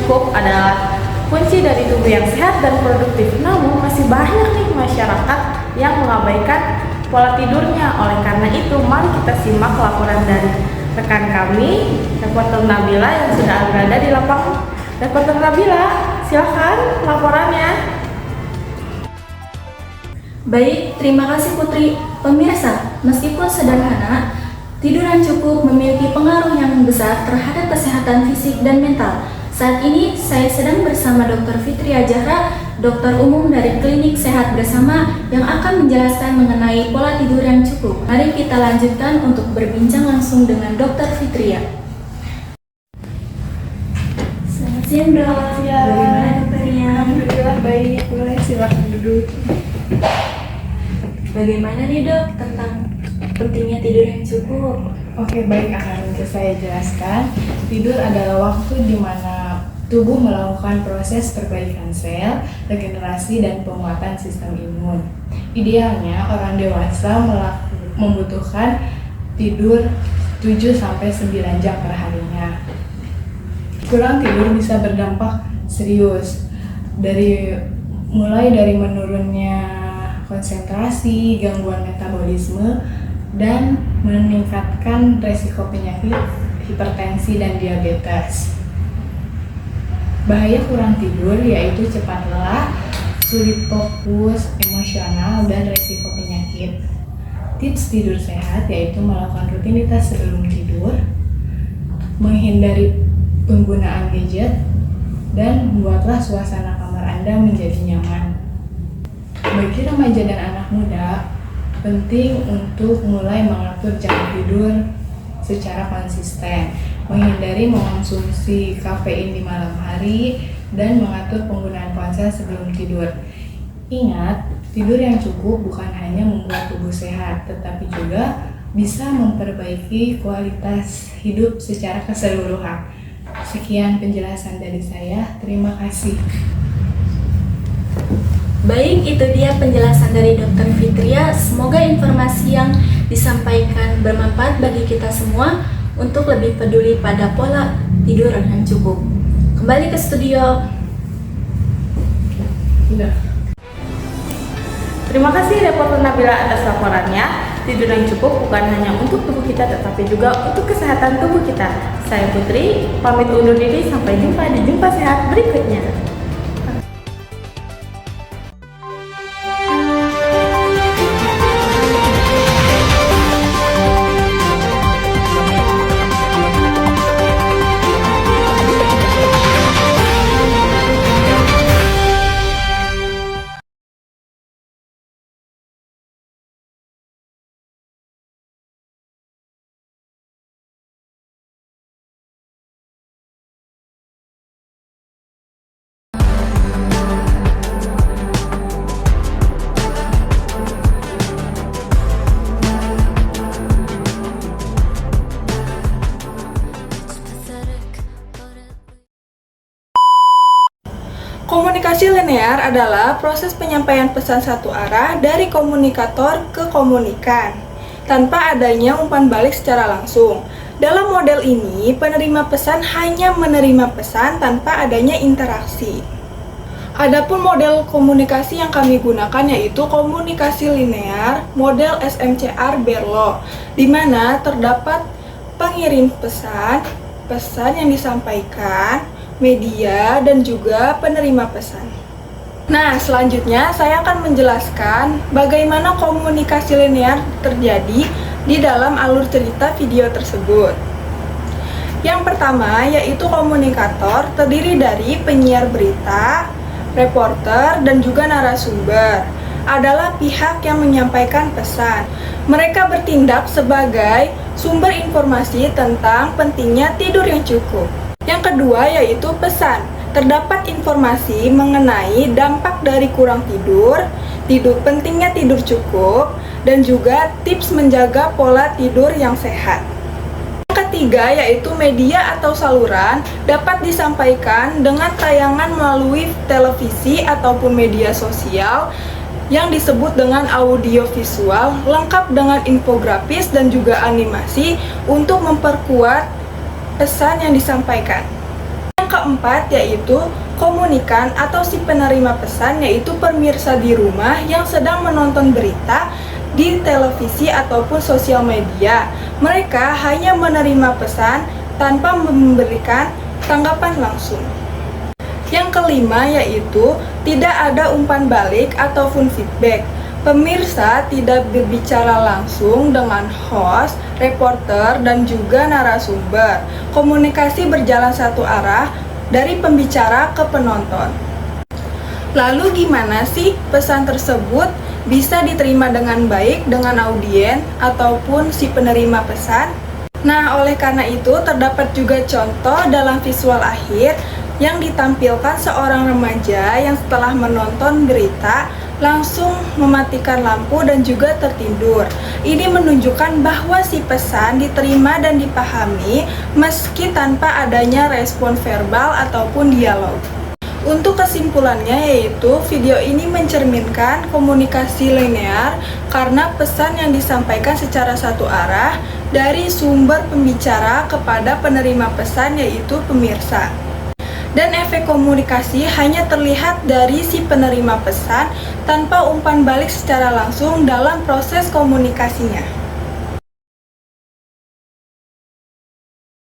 cukup adalah kunci dari tubuh yang sehat dan produktif. Namun masih banyak nih masyarakat yang mengabaikan pola tidurnya. Oleh karena itu, mari kita simak laporan dari rekan kami, reporter Nabila yang sudah berada di lapangan. Reporter Nabila, silakan laporannya. Baik, terima kasih Putri. Pemirsa, meskipun sederhana, tidur yang cukup memiliki pengaruh yang besar terhadap kesehatan fisik dan mental. Saat ini saya sedang bersama Dr. Fitria Zahra, dokter umum dari Klinik Sehat Bersama yang akan menjelaskan mengenai pola tidur yang cukup. Mari kita lanjutkan untuk berbincang langsung dengan Dr. Fitria. Selamat siang dok. Bagaimana dokternya? Alhamdulillah baik, boleh silakan duduk. Bagaimana nih dok tentang pentingnya tidur yang cukup? Oke, baik, akan saya jelaskan. Tidur adalah waktu di mana tubuh melakukan proses perbaikan sel, regenerasi, dan penguatan sistem imun. Idealnya, orang dewasa membutuhkan tidur 7-9 jam per harinya. Kurang tidur bisa berdampak serius, mulai dari menurunnya konsentrasi, gangguan metabolisme, dan meningkatkan resiko penyakit hipertensi dan diabetes. Bahaya kurang tidur yaitu cepat lelah, sulit fokus, emosional, dan resiko penyakit. Tips tidur sehat yaitu melakukan rutinitas sebelum tidur, menghindari penggunaan gadget, dan buatlah suasana kamar Anda menjadi nyaman. Bagi remaja dan anak muda, penting untuk mulai mengatur jam tidur secara konsisten, menghindari mengonsumsi kafein di malam hari, dan mengatur penggunaan ponsel sebelum tidur. Ingat, tidur yang cukup bukan hanya membuat tubuh sehat, tetapi juga bisa memperbaiki kualitas hidup secara keseluruhan. Sekian penjelasan dari saya, terima kasih. Baik, itu dia penjelasan dari Dr. Fitria. Semoga informasi yang disampaikan bermanfaat bagi kita semua untuk lebih peduli pada pola tidur yang cukup. Kembali ke studio. Terima kasih reporter Nabila atas laporannya. Tidur yang cukup bukan hanya untuk tubuh kita tetapi juga untuk kesehatan tubuh kita. Saya Putri, pamit undur diri, sampai jumpa di Jumpa Sehat berikutnya. Komunikasi linear adalah proses penyampaian pesan satu arah dari komunikator ke komunikan, tanpa adanya umpan balik secara langsung. Dalam model ini, penerima pesan hanya menerima pesan tanpa adanya interaksi. Adapun model komunikasi yang kami gunakan yaitu komunikasi linear model SMCR-Berlo, di mana terdapat pengirim pesan, pesan yang disampaikan, media, dan juga penerima pesan. Nah, selanjutnya saya akan menjelaskan bagaimana komunikasi linear terjadi di dalam alur cerita video tersebut. Yang pertama yaitu komunikator, terdiri dari penyiar berita, reporter, dan juga narasumber. Adalah pihak yang menyampaikan pesan. Mereka bertindak sebagai sumber informasi tentang pentingnya tidur yang cukup. Yang kedua yaitu pesan. Terdapat informasi mengenai dampak dari kurang tidur, pentingnya tidur cukup, dan juga tips menjaga pola tidur yang sehat. Yang ketiga yaitu media atau saluran dapat disampaikan dengan tayangan melalui televisi ataupun media sosial yang disebut dengan audiovisual, lengkap dengan infografis dan juga animasi untuk memperkuat pesan yang disampaikan. Yang keempat yaitu komunikan atau si penerima pesan, yaitu pemirsa di rumah yang sedang menonton berita di televisi ataupun sosial media. Mereka hanya menerima pesan tanpa memberikan tanggapan langsung. Yang kelima yaitu tidak ada umpan balik ataupun feedback. Pemirsa tidak berbicara langsung dengan host, reporter, dan juga narasumber. Komunikasi berjalan satu arah dari pembicara ke penonton. Lalu gimana sih pesan tersebut bisa diterima dengan baik dengan audiens ataupun si penerima pesan? Nah, oleh karena itu terdapat juga contoh dalam visual akhir yang ditampilkan seorang remaja yang setelah menonton berita langsung mematikan lampu dan juga tertidur. Ini menunjukkan bahwa si pesan diterima dan dipahami meski tanpa adanya respon verbal ataupun dialog. Untuk kesimpulannya yaitu video ini mencerminkan komunikasi linear karena pesan yang disampaikan secara satu arah dari sumber pembicara kepada penerima pesan yaitu pemirsa. Dan efek komunikasi hanya terlihat dari si penerima pesan tanpa umpan balik secara langsung dalam proses komunikasinya.